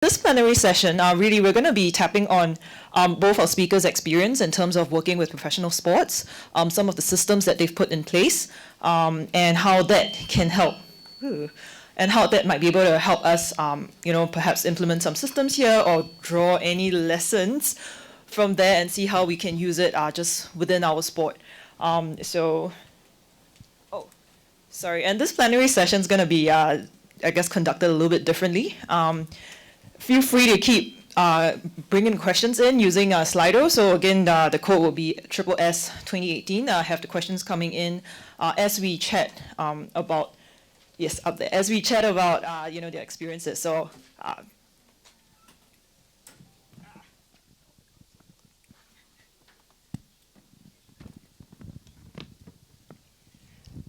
This plenary session, really, we're going to be tapping on both our speakers' experience in terms of working with professional sports, some of the systems that they've put in place, and how that can help, and how that might be able to help us, perhaps implement some systems here or draw any lessons from there and see how we can use it just within our sport. And this plenary session is going to be, I guess, conducted a little bit differently. Feel free to keep bringing questions in using Slido. So again, the code will be SSS 2018. I have the questions coming in as we chat about, yes, up there, as we chat about, their experiences. So.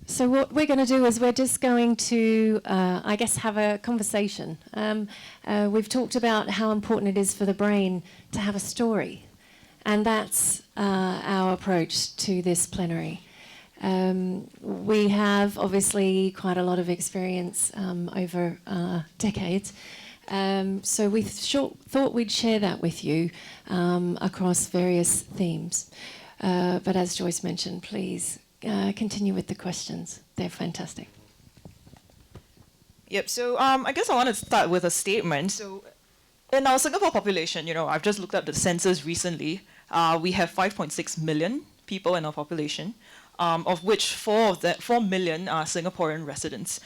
So what we're going to do is we're just going to, I guess, have a conversation. We've talked about how important it is for the brain to have a story, and that's our approach to this plenary. We have obviously quite a lot of experience over decades, so we thought we'd share that with you across various themes. But as Joyce mentioned, please continue with the questions. They're fantastic. Yep, so I guess I want to start with a statement. So in our Singapore population, I've just looked up the census recently. We have 5.6 million people in our population, of which 4 million are Singaporean residents.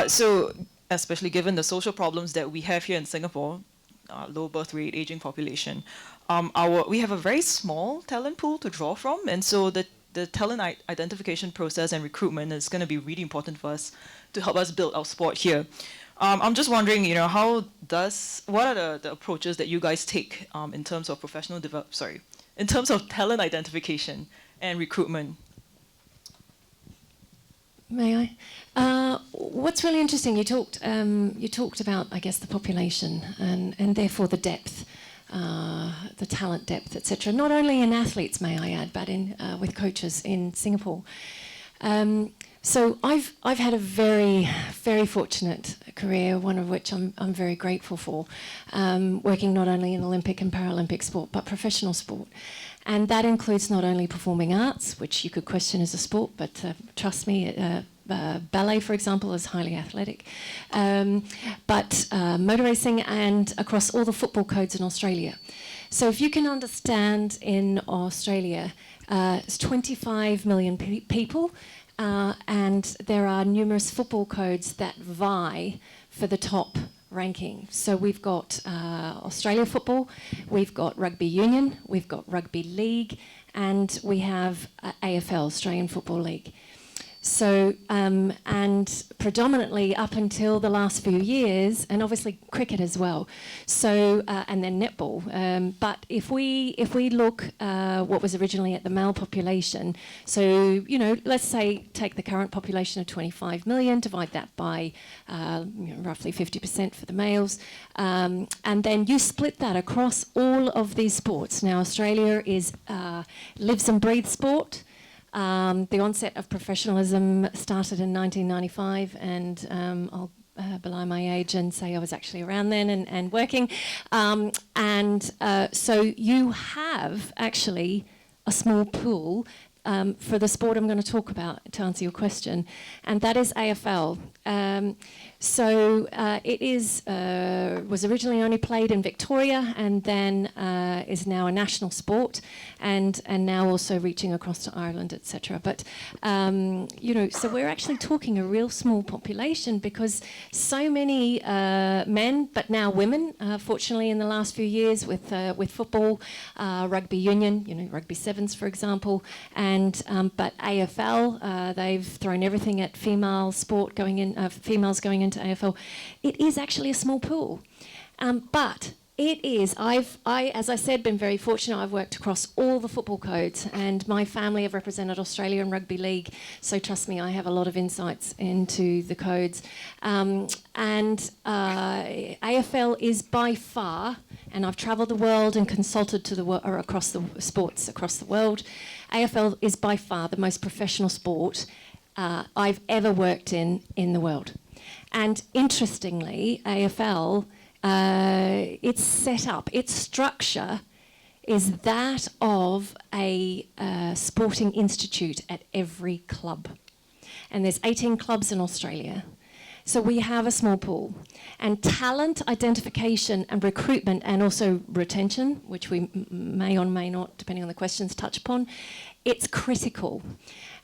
So especially given the social problems that we have here in Singapore, low birth rate, aging population, we have a very small talent pool to draw from, and so the talent identification process and recruitment is going to be really important for us to help us build our sport here. I'm just wondering, what are the approaches that you guys take in terms of in terms of talent identification and recruitment? May I? What's really interesting, you talked about, I guess, the population and therefore the depth. The talent depth, etc. Not only in athletes, may I add, but in with coaches in Singapore. So I've had a very, very fortunate career, one of which I'm very grateful for, working not only in Olympic and Paralympic sport, but professional sport. And that includes not only performing arts, which you could question as a sport, but trust me, ballet, for example, is highly athletic, but motor racing and across all the football codes in Australia. So if you can understand, in Australia, it's 25 million people, and there are numerous football codes that vie for the top ranking. So we've got Australia football, we've got rugby union, we've got rugby league, and we have AFL, Australian Football League. So, and predominantly up until the last few years, and obviously cricket as well, so, and then netball. But if we look what was originally at the male population, so, let's say take the current population of 25 million, divide that by roughly 50% for the males, and then you split that across all of these sports. Now, Australia is lives and breathes sport. The onset of professionalism started in 1995, and I'll belie my age and say I was actually around then and working. So you have actually a small pool for the sport I'm going to talk about, to answer your question, and that is AFL. It was originally only played in Victoria, and then is now a national sport, and now also reaching across to Ireland, etc. But so we're actually talking a real small population, because so many men, but now women, fortunately in the last few years with football, rugby union, rugby sevens, for example, but AFL, they've thrown everything at female sport females going into AFL. It is actually a small pool, but it is. As I said, been very fortunate. I've worked across all the football codes, and my family have represented Australia in rugby league. So trust me, I have a lot of insights into the codes. AFL is by far, and I've travelled the world and consulted across the sports across the world. AFL is by far the most professional sport I've ever worked in the world. And interestingly, AFL its setup, its structure is that of a sporting institute at every club. And there's 18 clubs in Australia. So we have a small pool. And talent identification and recruitment, and also retention, which we may or may not, depending on the questions, touch upon, it's critical.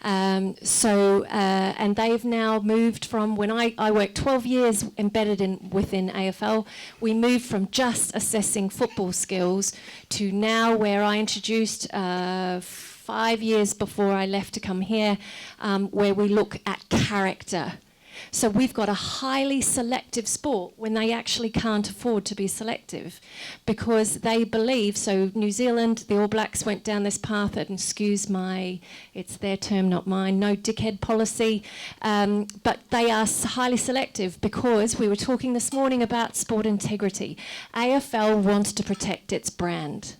And they've now moved from, when I worked 12 years embedded within AFL, we moved from just assessing football skills to now where I introduced 5 years before I left to come here, where we look at character. So we've got a highly selective sport when they actually can't afford to be selective, because they believe, so New Zealand, the All Blacks went down this path, and excuse my, it's their term, not mine, no dickhead policy, but they are highly selective because we were talking this morning about sport integrity. AFL wants to protect its brand.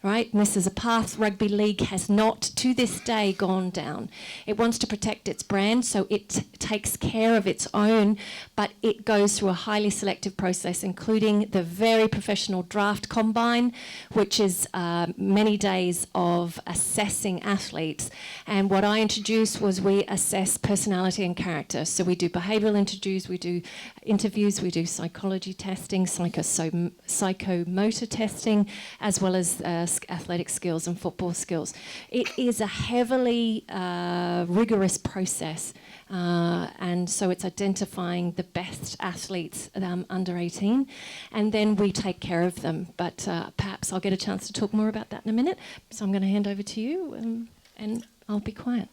Right? And this is a path rugby league has not, to this day, gone down. It wants to protect its brand, so it takes care of its own, but it goes through a highly selective process, including the very professional draft combine, which is many days of assessing athletes. And what I introduced was we assess personality and character. So we do behavioural interviews, we do psychology testing, psychomotor testing, as well as athletic skills and football skills. It is a heavily rigorous process, and so it's identifying the best athletes under 18, and then we take care of them. But perhaps I'll get a chance to talk more about that in a minute, so I'm going to hand over to you, and I'll be quiet.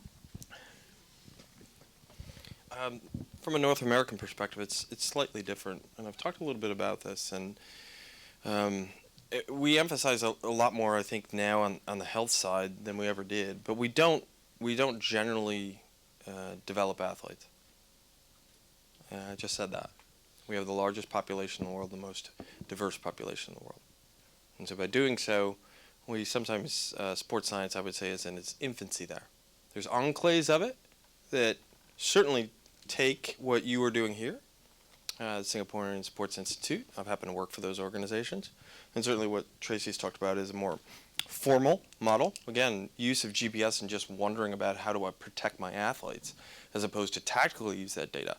From a North American perspective, it's slightly different, and I've talked a little bit about this, and we emphasize a lot more, I think, now on the health side than we ever did. But we don't generally develop athletes. I just said that. We have the largest population in the world, the most diverse population in the world. And so by doing so, we sometimes, sports science, I would say, is in its infancy there. There's enclaves of it that certainly take what you are doing here, the Singaporean Sports Institute. I've happened to work for those organizations. And certainly what Tracey's talked about is a more formal model. Again, use of GPS and just wondering about how do I protect my athletes, as opposed to tactically use that data.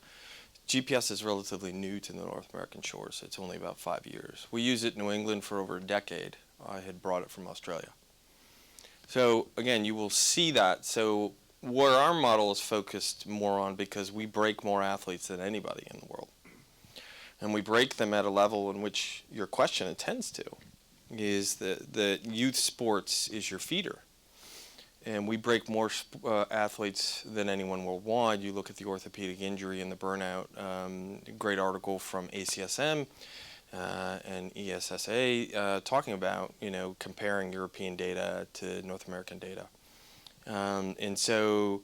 GPS is relatively new to the North American shores. It's only about 5 years. We use it in New England for over a decade. I had brought it from Australia. So again, you will see that. So where our model is focused more on, because we break more athletes than anybody in the world. And we break them at a level in which your question intends to, is that youth sports is your feeder. And we break more athletes than anyone worldwide. You look at the orthopedic injury and the burnout. Great article from ACSM and ESSA talking about, comparing European data to North American data. And so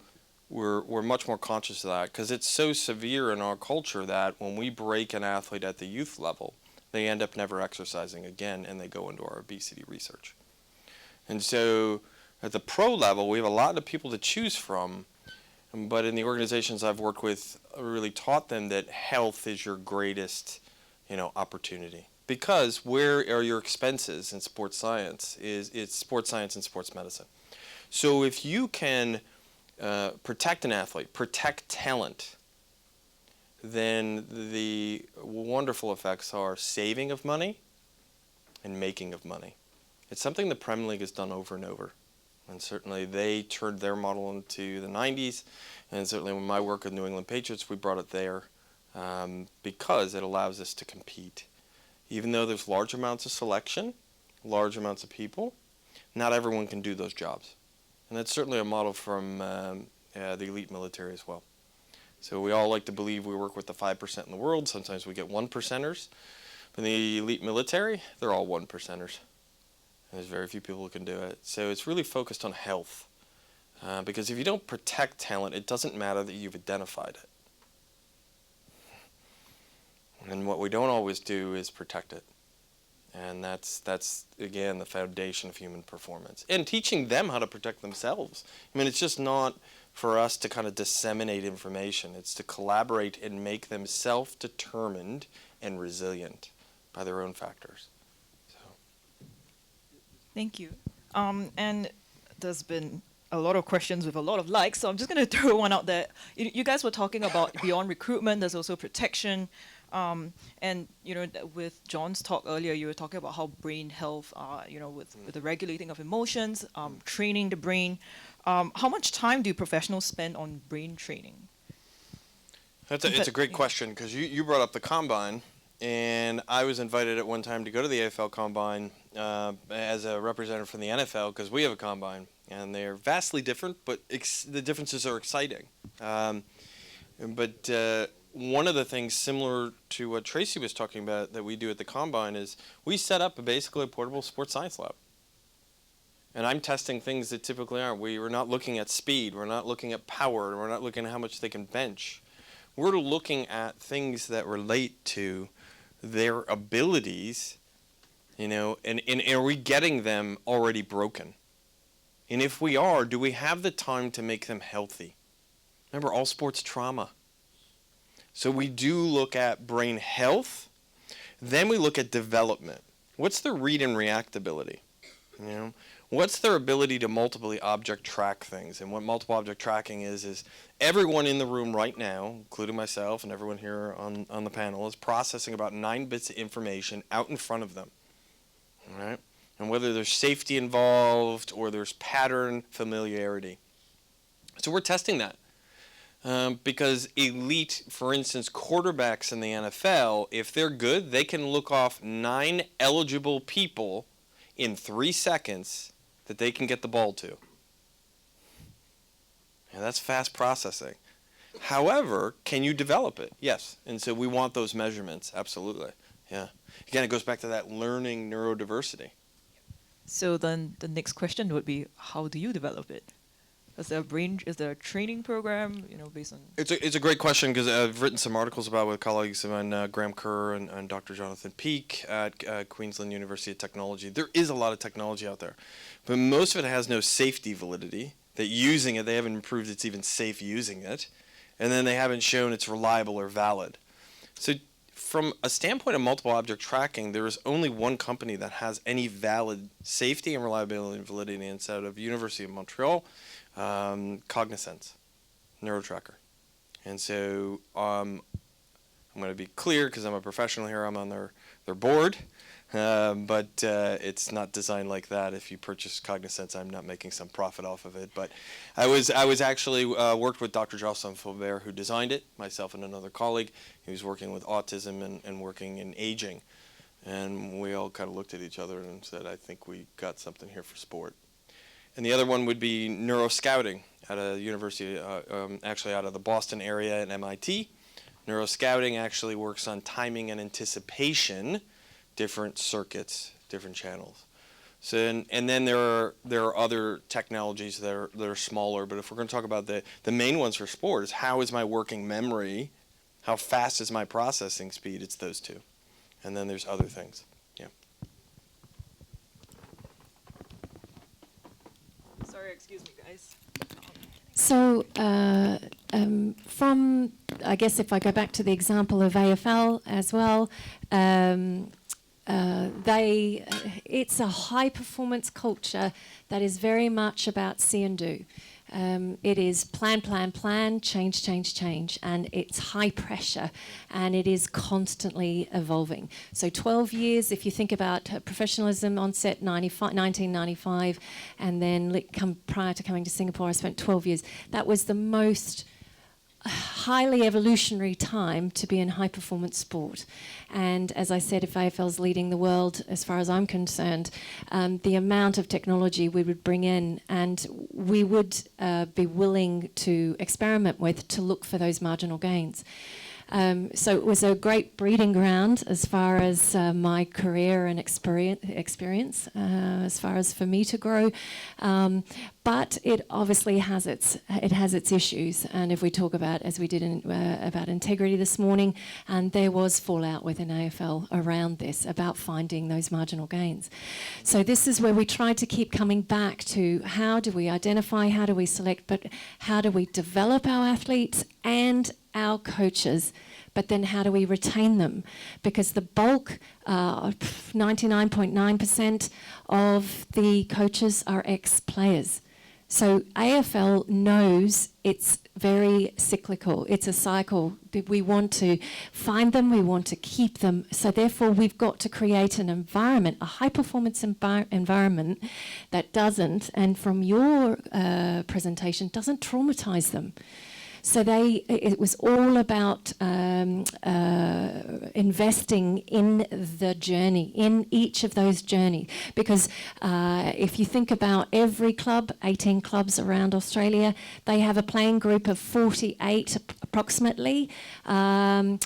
we're much more conscious of that, because it's so severe in our culture that when we break an athlete at the youth level, they end up never exercising again, and they go into our obesity research. And so at the pro level, we have a lot of people to choose from, but in the organizations I've worked with, I really taught them that health is your greatest, opportunity. Because where are your expenses in sports science? It's sports science and sports medicine. So if you can protect an athlete, protect talent, then the wonderful effects are saving of money and making of money. It's something the Premier League has done over and over. And certainly they turned their model into the 90s. And certainly with my work with New England Patriots, we brought it there because it allows us to compete. Even though there's large amounts of selection, large amounts of people, not everyone can do those jobs. And that's certainly a model from the elite military as well. So we all like to believe we work with the 5% in the world. Sometimes we get 1%ers. But in the elite military, they're all 1%ers. And there's very few people who can do it. So it's really focused on health. Because if you don't protect talent, it doesn't matter that you've identified it. And what we don't always do is protect it. And that's again, the foundation of human performance. And teaching them how to protect themselves. I mean, it's just not for us to kind of disseminate information. It's to collaborate and make them self-determined and resilient. by their own factors. So. Thank you. And there's been a lot of questions with a lot of likes, so I'm just going to throw one out there. You guys were talking about beyond recruitment, there's also protection. And, with John's talk earlier, you were talking about how brain health, with the regulating of emotions, training the brain. How much time do professionals spend on brain training? It's a great question, because you brought up the Combine, and I was invited at one time to go to the AFL Combine as a representative from the NFL, because we have a Combine, and they're vastly different, but the differences are exciting. But one of the things similar to what Tracey was talking about that we do at the Combine is we set up basically a portable sports science lab. And I'm testing things that typically aren't. We're not looking at speed, we're not looking at power, we're not looking at how much they can bench. We're looking at things that relate to their abilities, and are we getting them already broken? And if we are, do we have the time to make them healthy? Remember, all sports trauma. So we do look at brain health, then we look at development. What's their read and react ability? What's their ability to multiply object track things? And what multiple object tracking is everyone in the room right now, including myself and everyone here on the panel, is processing about 9 bits of information out in front of them. All right? And whether there's safety involved or there's pattern familiarity. So we're testing that. Because elite, for instance, quarterbacks in the NFL, if they're good, they can look off 9 eligible people in 3 seconds that they can get the ball to. And that's fast processing. However, can you develop it? Yes. And so we want those measurements, absolutely. Yeah. Again, it goes back to that learning neurodiversity. So then the next question would be, how do you develop it? Is there a training program, based on? It's a great question, because I've written some articles about it with colleagues of mine, Graham Kerr and Dr. Jonathan Peake at Queensland University of Technology. There is a lot of technology out there, but most of it has no safety validity. That using it, they haven't proved it's even safe using it, and then they haven't shown it's reliable or valid. So from a standpoint of multiple object tracking, there is only one company that has any valid safety and reliability and validity inside of University of Montreal, Cognizance, NeuroTracker. And so I'm going to be clear, because I'm a professional here, I'm on their board, but it's not designed like that. If you purchase Cognizance, I'm not making some profit off of it. But I was actually worked with Dr. Jocelyn Faubert, who designed it, myself and another colleague. He was working with autism and working in aging. And we all kind of looked at each other and said, I think we got something here for sport. And the other one would be neuroscouting at a university, actually out of the Boston area at MIT. Neuroscouting actually works on timing and anticipation, different circuits, different channels. So, and then there are other technologies that are smaller, but if we're going to talk about the main ones for sport, is how is my working memory, how fast is my processing speed, it's those two. And then there's other things. Excuse me, guys. So from, I guess if I go back to the example of AFL as well, it's a high performance culture that is very much about see and do. It is plan, change, and it's high pressure, and it is constantly evolving. So 12 years, if you think about professionalism onset 1995, and then prior to coming to Singapore, I spent 12 years. That was the most highly evolutionary time to be in high performance sport. And as I said, if AFL's leading the world, as far as I'm concerned, the amount of technology we would bring in and we would be willing to experiment with to look for those marginal gains. So it was a great breeding ground as far as my career and experience, as far as for me to grow. But it obviously has its issues. And if we talk about, as we did about integrity this morning, and there was fallout within AFL around this, about finding those marginal gains. So this is where we try to keep coming back to how do we identify, how do we select, but how do we develop our athletes and our coaches but then how do we retain them? Because the bulk, 99.9% of the coaches are ex-players. So AFL knows it's very cyclical. It's a cycle. We want to find them, we want to keep them. So therefore we've got to create an environment, a high-performance environment that doesn't, and from your presentation, doesn't traumatize them. So it was all about investing in the journey, in each of those journeys. Because if you think about every club, 18 clubs around Australia, they have a playing group of 48 approximately. And,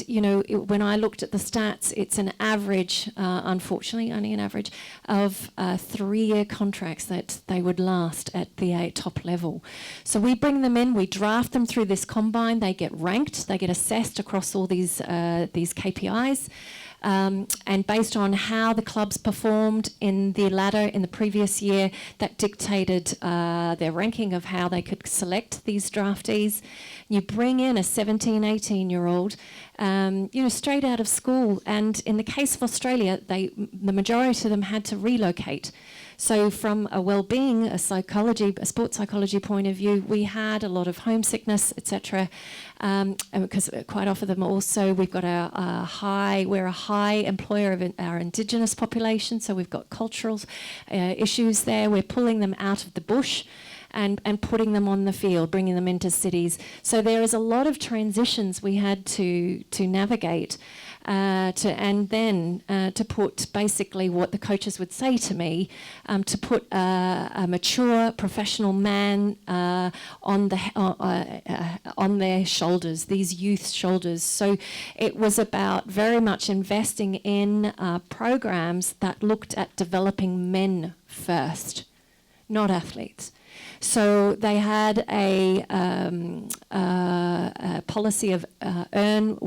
you know, when I looked at the stats, it's an average, unfortunately, only an average, of 3-year contracts that they would last at the top level. So we bring them in, we draft them through this combine, they get ranked, they get assessed across all these KPIs. And based on how the clubs performed in the ladder in the previous year, that dictated their ranking of how they could select these draftees. You bring in a 17, 18-year-old, straight out of school, and in the case of Australia, the majority of them had to relocate. So from a well-being, a sports psychology point of view, we had a lot of homesickness, etc. Because quite often them also, we've got we're a high employer of our Indigenous population, so we've got cultural issues there. We're pulling them out of the bush and putting them on the field, bringing them into cities. So there is a lot of transitions we had to navigate. To put basically what the coaches would say to me, to put a mature professional man on their shoulders, these youth's shoulders. So it was about very much investing in programs that looked at developing men first, not athletes. So they had a policy of learn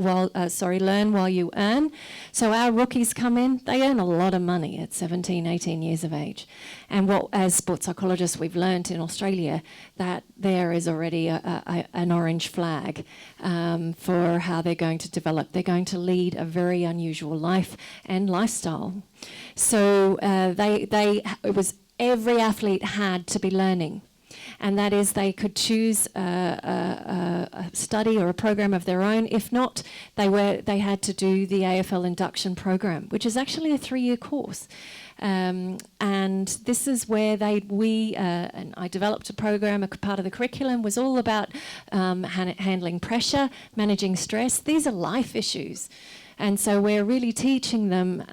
while you earn. So our rookies come in, they earn a lot of money at 17, 18 years of age. And what, as sports psychologists, we've learned in Australia that there is already an orange flag for how they're going to develop. They're going to lead a very unusual life and lifestyle. So it was every athlete had to be learning. And that is, they could choose a study or a program of their own. If not, they had to do the AFL induction program, which is actually a 3-year course. And this is where and I developed a program. A part of the curriculum was all about handling pressure, managing stress. These are life issues. And so we're really teaching them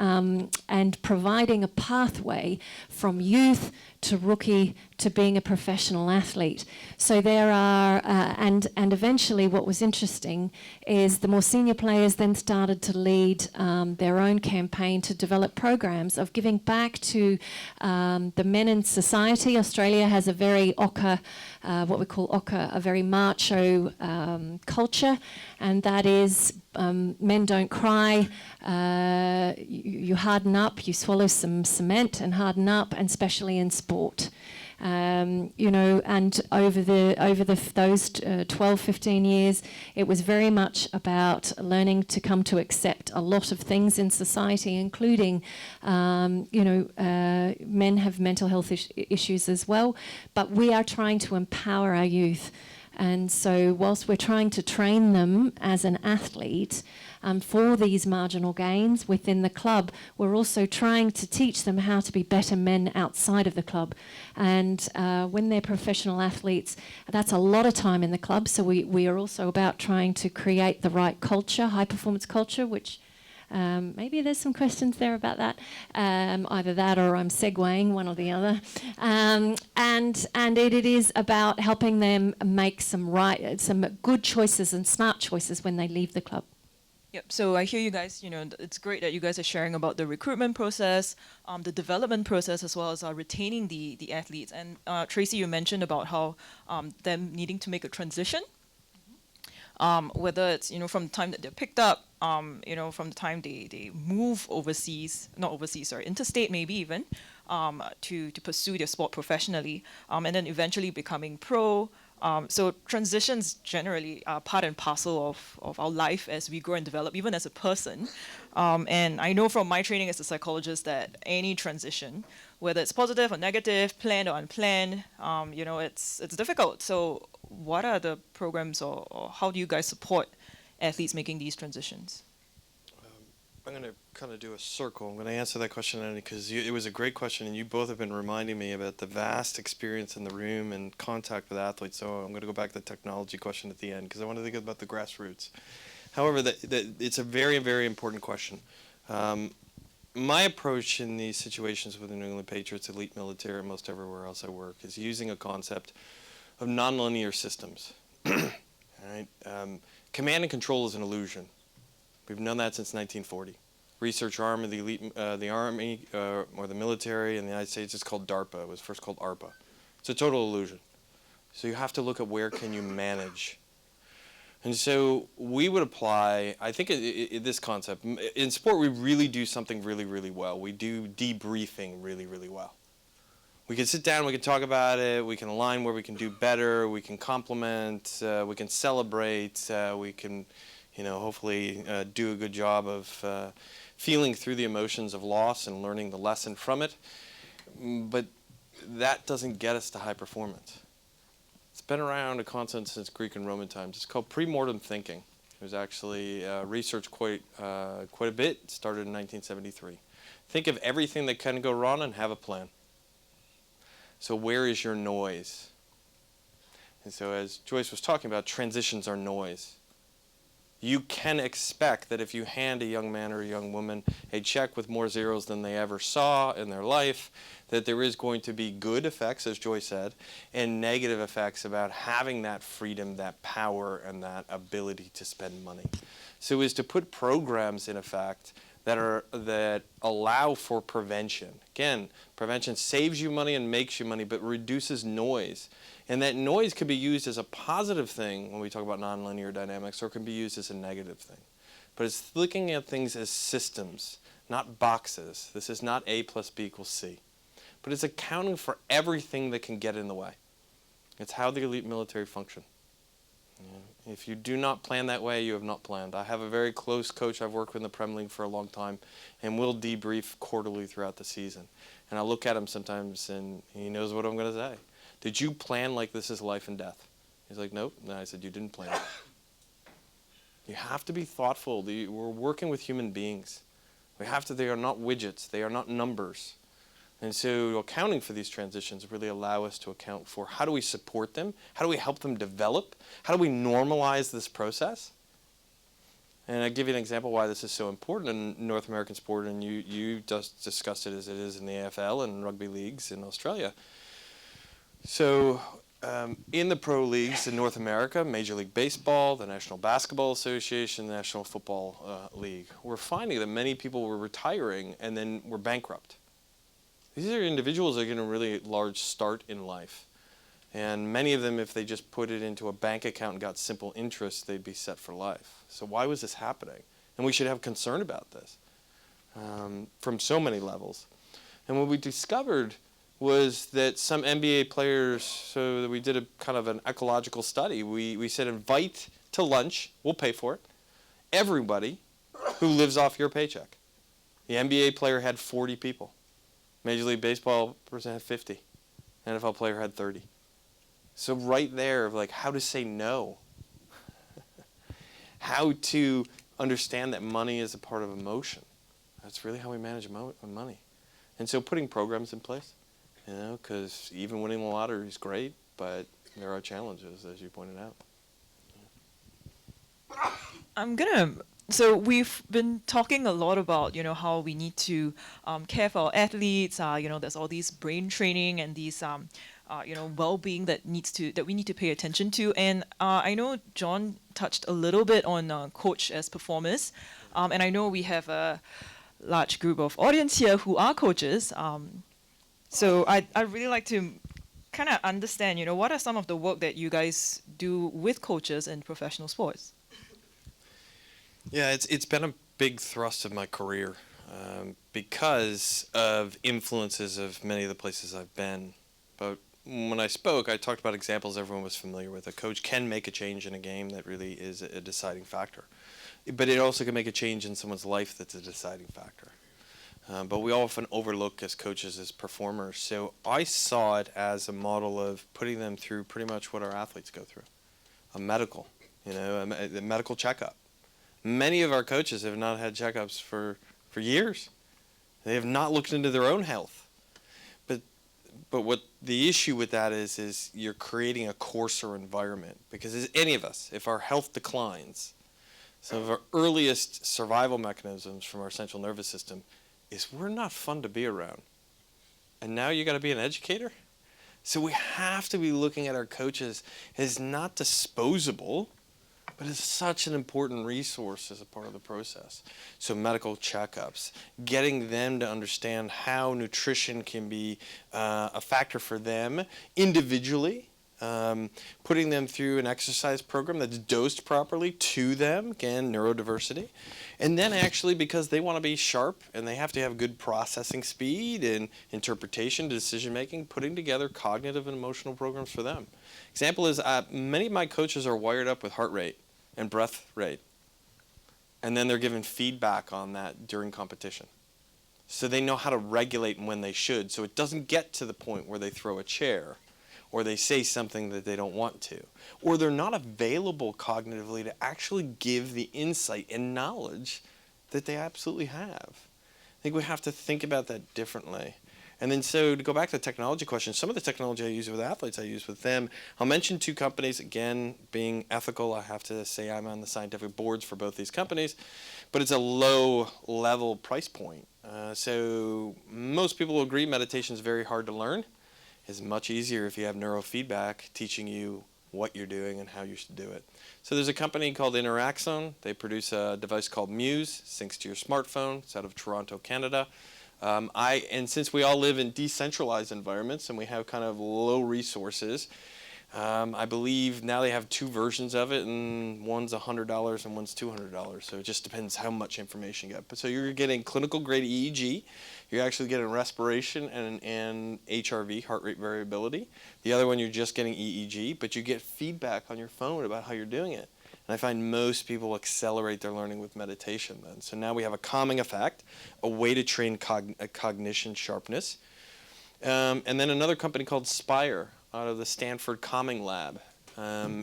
and providing a pathway from youth to rookie to being a professional athlete. So there are, and eventually what was interesting is the more senior players then started to lead their own campaign to develop programs of giving back to the men in society. Australia has a very what we call a very macho culture, and that is men don't cry, you harden up, you swallow some cement and harden up, and especially in sport. And over those 12, 15 years, it was very much about learning to come to accept a lot of things in society, including, men have mental health issues as well, but we are trying to empower our youth. And so whilst we're trying to train them as an athlete for these marginal gains within the club, we're also trying to teach them how to be better men outside of the club. And when they're professional athletes, that's a lot of time in the club. So we are also about trying to create the right culture, high performance culture, which maybe there's some questions there about that. Either that or I'm segueing, one or the other. And it is about helping them make some good choices and smart choices when they leave the club. Yep. So I hear you guys, it's great that you guys are sharing about the recruitment process, the development process, as well as retaining the athletes. And Tracey, you mentioned about how them needing to make a transition, whether it's, from the time that they're picked up, from the time they move interstate maybe even, to pursue their sport professionally, and then eventually becoming pro, So transitions generally are part and parcel of our life as we grow and develop, even as a person. And I know from my training as a psychologist that any transition, whether it's positive or negative, planned or unplanned, it's difficult. So what are the programs or how do you guys support athletes making these transitions? I'm going to kind of do a circle. I'm going to answer that question, Andy, because it was a great question, and you both have been reminding me about the vast experience in the room and contact with athletes. So I'm going to go back to the technology question at the end, because I want to think about the grassroots. However, it's a very, very important question. My approach in these situations with the New England Patriots, elite military, and most everywhere else I work, is using a concept of nonlinear systems. All right? Command and control is an illusion. We've known that since 1940. Research arm of the elite, the Army or the military in the United States is called DARPA. It was first called ARPA. It's a total illusion. So you have to look at where can you manage. And so we would apply, I think, this concept. In sport, we really do something really, really well. We do debriefing really, really well. We can sit down, we can talk about it, we can align where we can do better, we can compliment, we can celebrate, we can, hopefully do a good job of feeling through the emotions of loss and learning the lesson from it. But that doesn't get us to high performance. It's been around a concept since Greek and Roman times. It's called pre-mortem thinking. It was actually researched quite a bit. It started in 1973. Think of everything that can go wrong and have a plan. So where is your noise? And so as Joyce was talking about, transitions are noise. You can expect that if you hand a young man or a young woman a check with more zeros than they ever saw in their life, that there is going to be good effects, as Joyce said, and negative effects about having that freedom, that power, and that ability to spend money. So is to put programs in effect that allow for prevention. Again, prevention saves you money and makes you money, but reduces noise. And that noise can be used as a positive thing when we talk about nonlinear dynamics, or it can be used as a negative thing. But it's looking at things as systems, not boxes. This is not A plus B equals C. But it's accounting for everything that can get in the way. It's how the elite military function. If you do not plan that way, you have not planned. I have a very close coach I've worked with in the Premier League for a long time, and we'll debrief quarterly throughout the season. And I look at him sometimes, and he knows what I'm going to say. Did you plan like this is life and death? He's like, nope. And I said, you didn't plan it. You have to be thoughtful. We're working with human beings. They are not widgets. They are not numbers. And so accounting for these transitions really allow us to account for how do we support them? How do we help them develop? How do we normalize this process? And I'll give you an example why this is so important in North American sport, and you just discussed it as it is in the AFL and rugby leagues in Australia. So in the pro leagues in North America, Major League Baseball, the National Basketball Association, the National Football League, we're finding that many people were retiring and then were bankrupt. These are individuals that are getting a really large start in life. And many of them, if they just put it into a bank account and got simple interest, they'd be set for life. So why was this happening? And we should have concern about this from so many levels. And what we discovered was that some NBA players, so we did a kind of an ecological study. We said invite to lunch, we'll pay for it, everybody who lives off your paycheck. The NBA player had 40 people. Major League Baseball person had 50. NFL player had 30. So right there, like how to say no. How to understand that money is a part of emotion. That's really how we manage money. And so putting programs in place, because even winning the lottery is great, but there are challenges, as you pointed out. So we've been talking a lot about, how we need to care for our athletes. There's all these brain training and these, well-being that we need to pay attention to. And I know John touched a little bit on coach as performers, and I know we have a large group of audience here who are coaches. So I'd really like to kind of understand, what are some of the work that you guys do with coaches in professional sports? Yeah, it's been a big thrust of my career because of influences of many of the places I've been. But when I spoke, I talked about examples everyone was familiar with. A coach can make a change in a game that really is a deciding factor. But it also can make a change in someone's life that's a deciding factor. But we often overlook as coaches as performers. So I saw it as a model of putting them through pretty much what our athletes go through. A medical, a medical checkup. Many of our coaches have not had checkups for years. They have not looked into their own health. But what the issue with that is you're creating a coarser environment. Because as any of us, if our health declines, some of our earliest survival mechanisms from our central nervous system is we're not fun to be around. And now you got to be an educator? So we have to be looking at our coaches as not disposable, but as such an important resource as a part of the process. So medical checkups, getting them to understand how nutrition can be a factor for them individually, putting them through an exercise program that's dosed properly to them, again, neurodiversity. And then actually, because they want to be sharp and they have to have good processing speed and interpretation, decision making, putting together cognitive and emotional programs for them. Example is many of my coaches are wired up with heart rate and breath rate. And then they're given feedback on that during competition. So they know how to regulate when they should. So it doesn't get to the point where they throw a chair or they say something that they don't want to, or they're not available cognitively to actually give the insight and knowledge that they absolutely have. I think we have to think about that differently. And then so to go back to the technology question, some of the technology I use with athletes, I use with them. I'll mention two companies, again, being ethical. I have to say I'm on the scientific boards for both these companies, but it's a low level price point. So most people will agree meditation is very hard to learn. It's much easier if you have neurofeedback teaching you what you're doing and how you should do it. So there's a company called Interaxon. They produce a device called Muse, syncs to your smartphone. It's out of Toronto, Canada. And since we all live in decentralized environments and we have kind of low resources, I believe now they have two versions of it, and one's $100 and one's $200. So it just depends how much information you get. But so you're getting clinical grade EEG. You're actually getting respiration and HRV, heart rate variability. The other one, you're just getting EEG, but you get feedback on your phone about how you're doing it. And I find most people accelerate their learning with meditation then. So now we have a calming effect, a way to train cognition sharpness. And then another company called Spire out of the Stanford Calming Lab.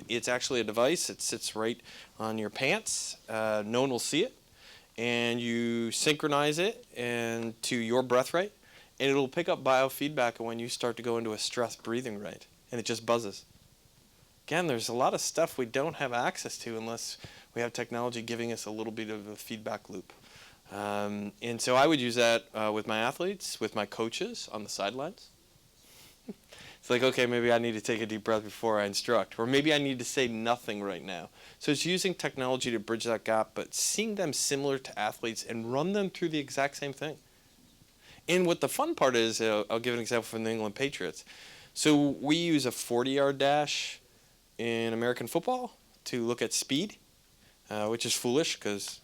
It's actually a device. It sits right on your pants. No one will see it. And you synchronize it to your breath rate, and it'll pick up biofeedback when you start to go into a stressed breathing rate, and it just buzzes. Again, there's a lot of stuff we don't have access to unless we have technology giving us a little bit of a feedback loop. And so I would use that with my athletes, with my coaches on the sidelines. It's like, okay, maybe I need to take a deep breath before I instruct, or maybe I need to say nothing right now. So it's using technology to bridge that gap, but seeing them similar to athletes and run them through the exact same thing. And what the fun part is, I'll give an example from the New England Patriots. So we use a 40-yard dash in American football to look at speed, which is foolish because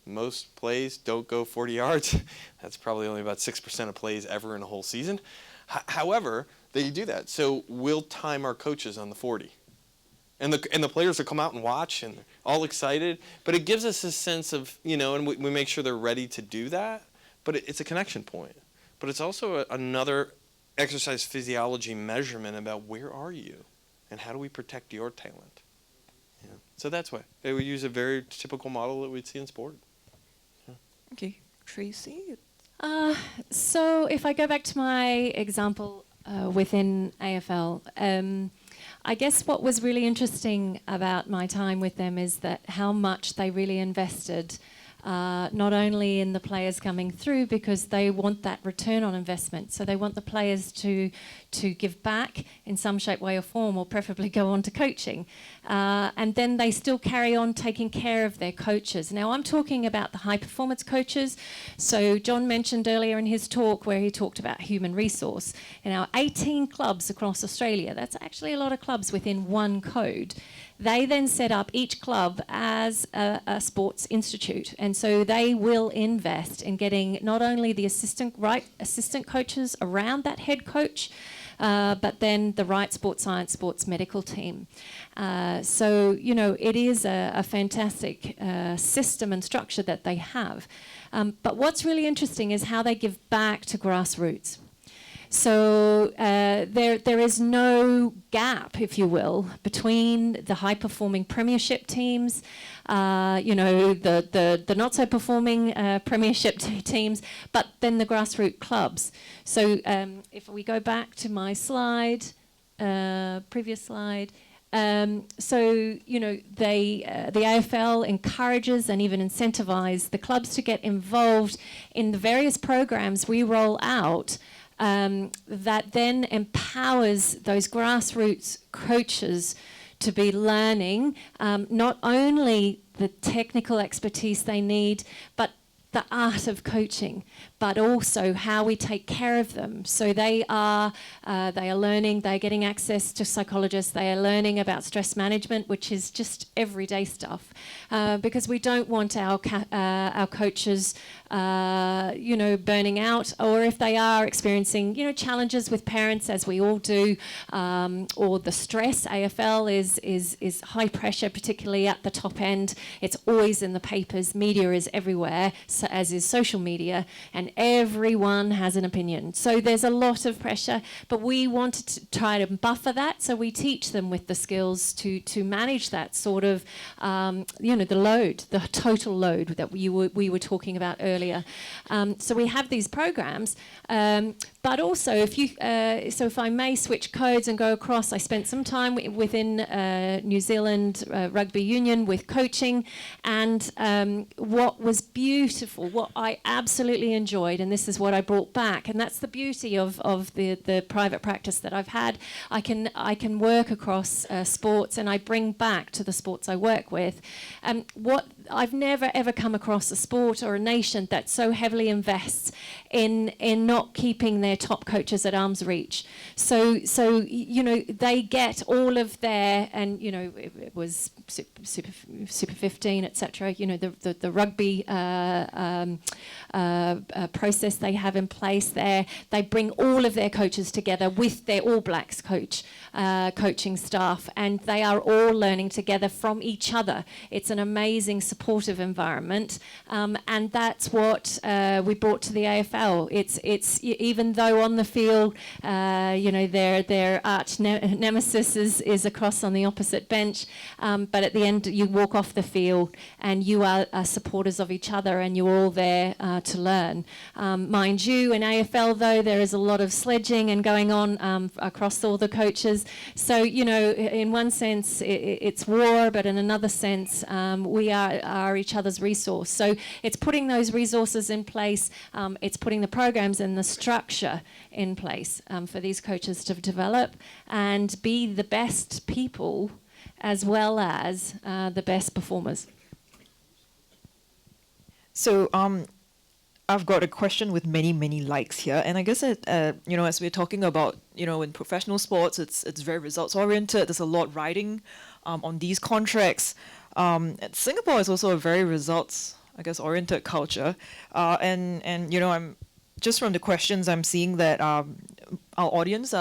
most plays don't go 40 yards. That's probably only about 6% of plays ever in a whole season. However, they do that. So we'll time our coaches on the 40. And the players will come out and watch and they're all excited. But it gives us a sense of, and we make sure they're ready to do that. But it's a connection point. But it's also another exercise physiology measurement about where are you and how do we protect your talent. Yeah. So that's why they would use a very typical model that we'd see in sport. Yeah. Okay, Tracey? So if I go back to my example within AFL, I guess what was really interesting about my time with them is that how much they really invested not only in the players coming through, because they want that return on investment. So they want the players to give back in some shape, way or form, or preferably go on to coaching. And then they still carry on taking care of their coaches. Now I'm talking about the high performance coaches. So John mentioned earlier in his talk where he talked about human resource. In our 18 clubs across Australia, that's actually a lot of clubs within one code. They then set up each club as a sports institute, and so they will invest in getting not only the assistant coaches around that head coach, but then the right sports science, sports medical team. So, you know, it is a fantastic system and structure that they have. But what's really interesting is how they give back to grassroots. So there is no gap, if you will, between the high-performing premiership teams, you know, the not-so-performing premiership teams, but then the grassroots clubs. So if we go back to my slide, previous slide, so, you know, the AFL encourages and even incentivises the clubs to get involved in the various programs we roll out that then empowers those grassroots coaches to be learning not only the technical expertise they need, but the art of coaching, but also how we take care of them. So they are learning, they're getting access to psychologists, they are learning about stress management, which is just everyday stuff, because we don't want our coaches, you know, burning out, or if they are experiencing, you know, challenges with parents, as we all do, or the stress. AFL is high pressure, particularly at the top end. It's always in the papers, media is everywhere, so as is social media, and everyone has an opinion. So there's a lot of pressure, but we wanted to try to buffer that, so we teach them with the skills to manage that sort of, you know, the load, the total load that we were talking about earlier. So we have these programs, but also if you, so if I may switch codes and go across, I spent some time within New Zealand Rugby Union with coaching, and what was beautiful, what I absolutely enjoyed, and this is what I brought back, and that's the beauty of the private practice that I've had. I can work across sports, and I bring back to the sports I work with. What I've never ever come across a sport or a nation that so heavily invests in not keeping their top coaches at arm's reach. So you know, they get all of their, and you know, it was Super 15, etc. You know, the rugby process they have in place there. They bring all of their coaches together with their All Blacks coaching staff, and they are all learning together from each other. It's an amazing supportive environment, and that's what we brought to the AFL. It's even though on the field, you know, their arch nemesis is across on the opposite bench, but at the end you walk off the field and you are supporters of each other, and you're all there to learn. Mind you, in AFL though, there is a lot of sledging and going on across all the coaches. So, you know, in one sense it's war, but in another sense we are each other's resource. So it's putting those resources in place, it's putting the programs and the structure in place for these coaches to develop and be the best people as well as the best performers. So I've got a question with many likes here, and I guess you know, as we're talking about, you know, in professional sports, it's very results oriented. There's a lot riding on these contracts. Singapore is also a very results, I guess, oriented culture, and you know, I'm just from the questions I'm seeing that our audience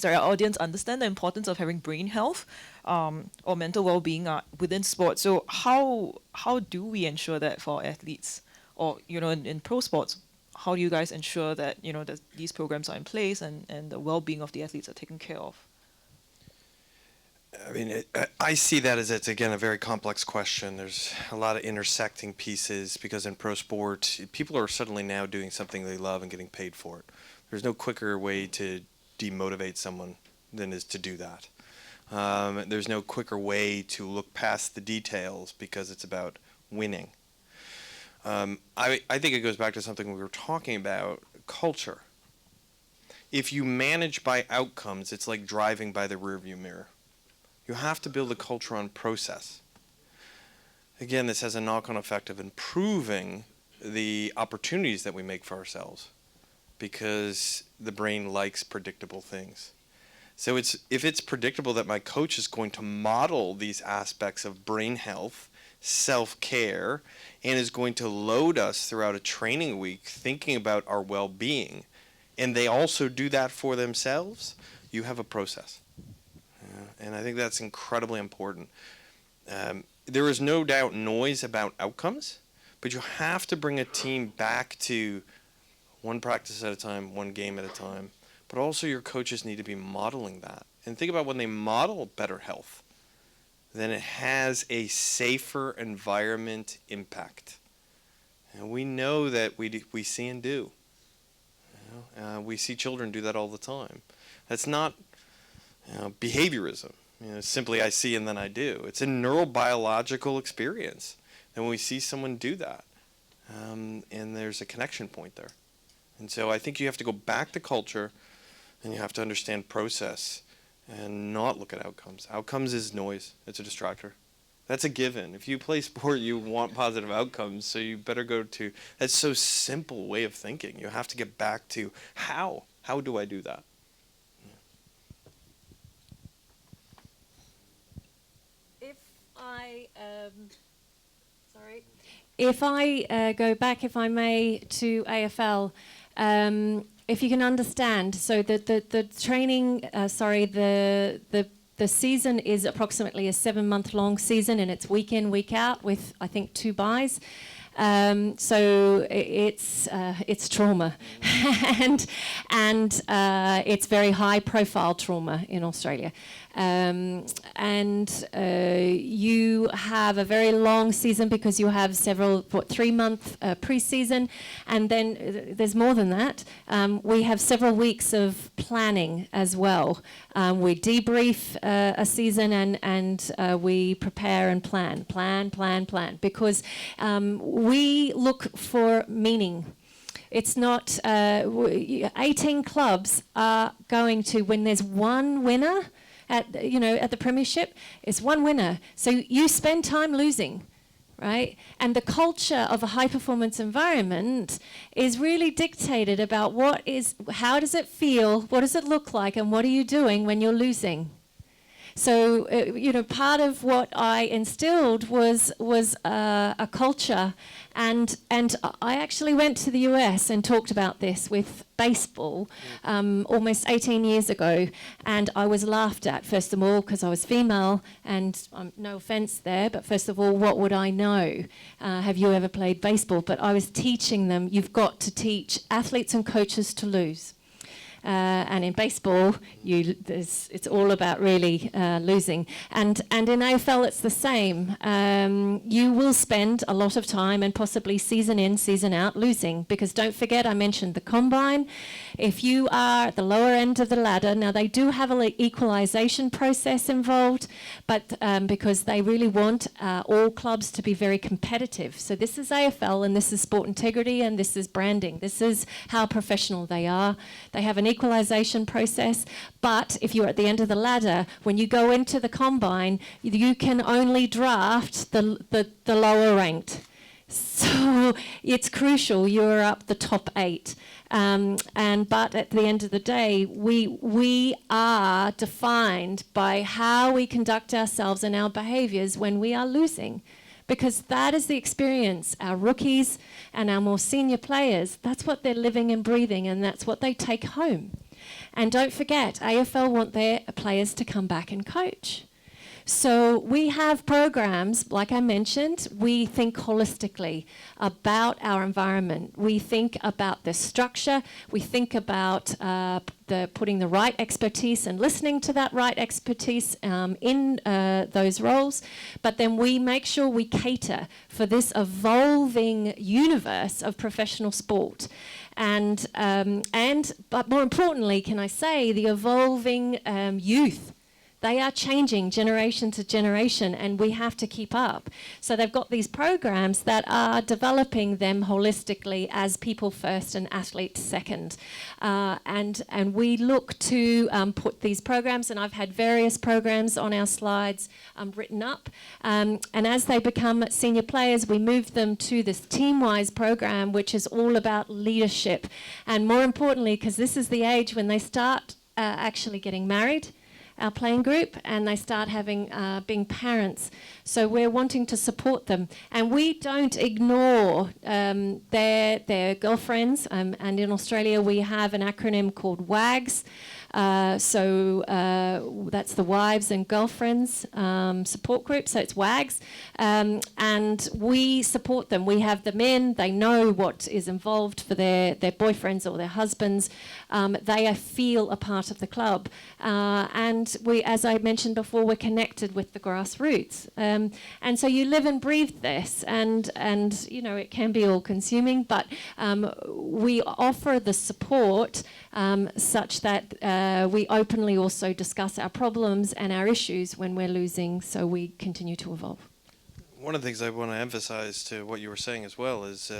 our audience understand the importance of having brain health or mental well-being within sports. So how do we ensure that for athletes, or you know, in pro sports? How do you guys ensure that, you know, that these programs are in place and the well-being of the athletes are taken care of? I mean, I see that as, it's again a very complex question. There's a lot of intersecting pieces, because in pro sport, people are suddenly now doing something they love and getting paid for it. There's no quicker way to demotivate someone than is to do that. There's no quicker way to look past the details because it's about winning. I think it goes back to something we were talking about, culture. If you manage by outcomes, it's like driving by the rearview mirror. You have to build a culture on process. Again, this has a knock-on effect of improving the opportunities that we make for ourselves, because the brain likes predictable things. So if it's predictable that my coach is going to model these aspects of brain health, self-care, and is going to load us throughout a training week thinking about our well-being, and they also do that for themselves, you have a process. And I think that's incredibly important. There is no doubt noise about outcomes, but you have to bring a team back to one practice at a time, one game at a time. But also your coaches need to be modeling that. And think about when they model better health, then it has a safer environment impact. And we know that we see and do. We see children do that all the time. That's not behaviorism. Simply I see and then I do. It's a neurobiological experience. And when we see someone do that, and there's a connection point there. And so I think you have to go back to culture, and you have to understand process and not look at outcomes. Outcomes is noise. It's a distractor. That's a given. If you play sport, you want positive outcomes, so you better go to, that's so simple way of thinking. You have to get back to how. How do I do that? If I go back, if I may, to AFL, if you can understand, so the training, the season is approximately a 7-month-long season, and it's week in, week out, with I think 2 buys. So it's trauma, and it's very high-profile trauma in Australia. You have a very long season because you have 3-month pre-season, and then there's more than that. We have several weeks of planning as well. We debrief a season and we prepare and plan, because we look for meaning. It's not, 18 clubs are going to, when there's one winner, at the Premiership, it's one winner. So you spend time losing, right? And the culture of a high-performance environment is really dictated about how does it feel, what does it look like, and what are you doing when you're losing? So, part of what I instilled was a culture, and I actually went to the US and talked about this with baseball almost 18 years ago, and I was laughed at, first of all, because I was female, and no offense there, but first of all, what would I know? Have you ever played baseball? But I was teaching them, you've got to teach athletes and coaches to lose. And in baseball, it's all about really losing. And in AFL, it's the same. You will spend a lot of time, and possibly season in, season out, losing. Because don't forget, I mentioned the combine. If you are at the lower end of the ladder, now they do have an equalisation process involved, but because they really want all clubs to be very competitive. So this is AFL, and this is sport integrity, and this is branding. This is how professional they are. They have an equalisation process, but if you're at the end of the ladder, when you go into the combine, you can only draft the lower ranked. So it's crucial you're up the top 8. But at the end of the day, we are defined by how we conduct ourselves and our behaviours when we are losing. Because that is the experience. Our rookies and our more senior players, that's what they're living and breathing, and that's what they take home. And don't forget, AFL want their players to come back and coach. So we have programs, like I mentioned, we think holistically about our environment. We think about the structure. We think about putting the right expertise and listening to that right expertise in those roles. But then we make sure we cater for this evolving universe of professional sport. But more importantly, can I say, the evolving youth. They are changing generation to generation, and we have to keep up. So they've got these programs that are developing them holistically as people first and athletes second. And we look to put these programs, and I've had various programs on our slides written up. And as they become senior players, we move them to this Teamwise program, which is all about leadership. And more importantly, because this is the age when they start actually getting married, our playing group, and they start being parents. So we're wanting to support them, and we don't ignore their girlfriends. And in Australia, we have an acronym called WAGS. That's the Wives and Girlfriends Support Group, so it's WAGS. And we support them. We have them in, they know what is involved for their boyfriends or their husbands. They feel a part of the club. And we, as I mentioned before, we're connected with the grassroots. And so you live and breathe this, and you know, it can be all consuming, but we offer the support such that we openly also discuss our problems and our issues when we're losing, so we continue to evolve. One of the things I want to emphasize to what you were saying as well is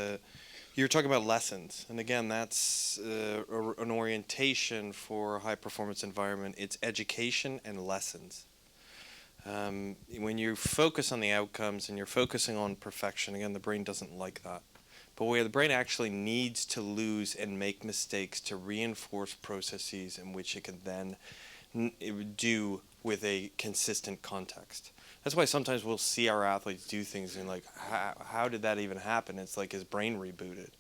you were talking about lessons. And again, that's an orientation for a high-performance environment. It's education and lessons. When you focus on the outcomes and you're focusing on perfection, again, the brain doesn't like that. But where the brain actually needs to lose and make mistakes to reinforce processes in which it can then do with a consistent context. That's why sometimes we'll see our athletes do things and like, how did that even happen? It's like his brain rebooted.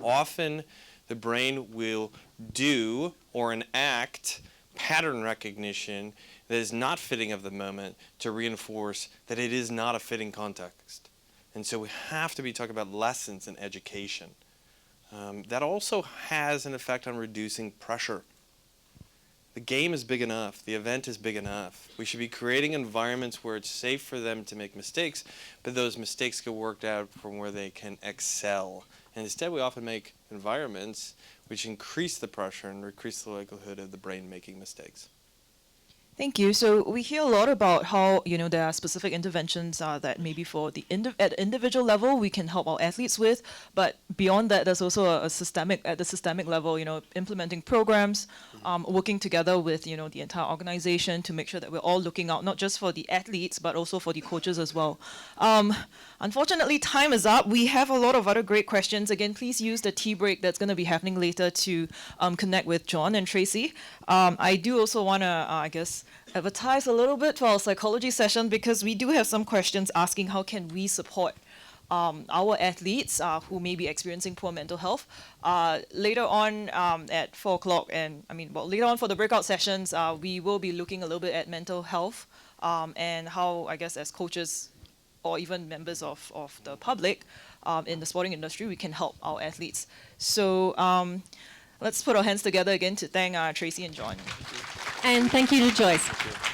Often the brain will do or enact pattern recognition that is not fitting of the moment to reinforce that it is not a fitting context. And so we have to be talking about lessons in education. That also has an effect on reducing pressure. The game is big enough. The event is big enough. We should be creating environments where it's safe for them to make mistakes, but those mistakes get worked out from where they can excel. And instead, we often make environments which increase the pressure and increase the likelihood of the brain making mistakes. Thank you. So we hear a lot about how, you know, there are specific interventions that maybe for the at the individual level we can help our athletes with, but beyond that, there's also at the systemic level, you know, implementing programs, working together with, you know, the entire organization to make sure that we're all looking out not just for the athletes but also for the coaches as well. Unfortunately, time is up. We have a lot of other great questions. Again, please use the tea break that's going to be happening later to connect with John and Tracey. I do also want to, I guess, advertise a little bit for our psychology session, because we do have some questions asking how can we support our athletes who may be experiencing poor mental health. Later on at 4 o'clock, later on for the breakout sessions, we will be looking a little bit at mental health and how, I guess, as coaches or even members of the public in the sporting industry, we can help our athletes. So let's put our hands together again to thank Tracey and John. And thank you to Joyce. Thank you.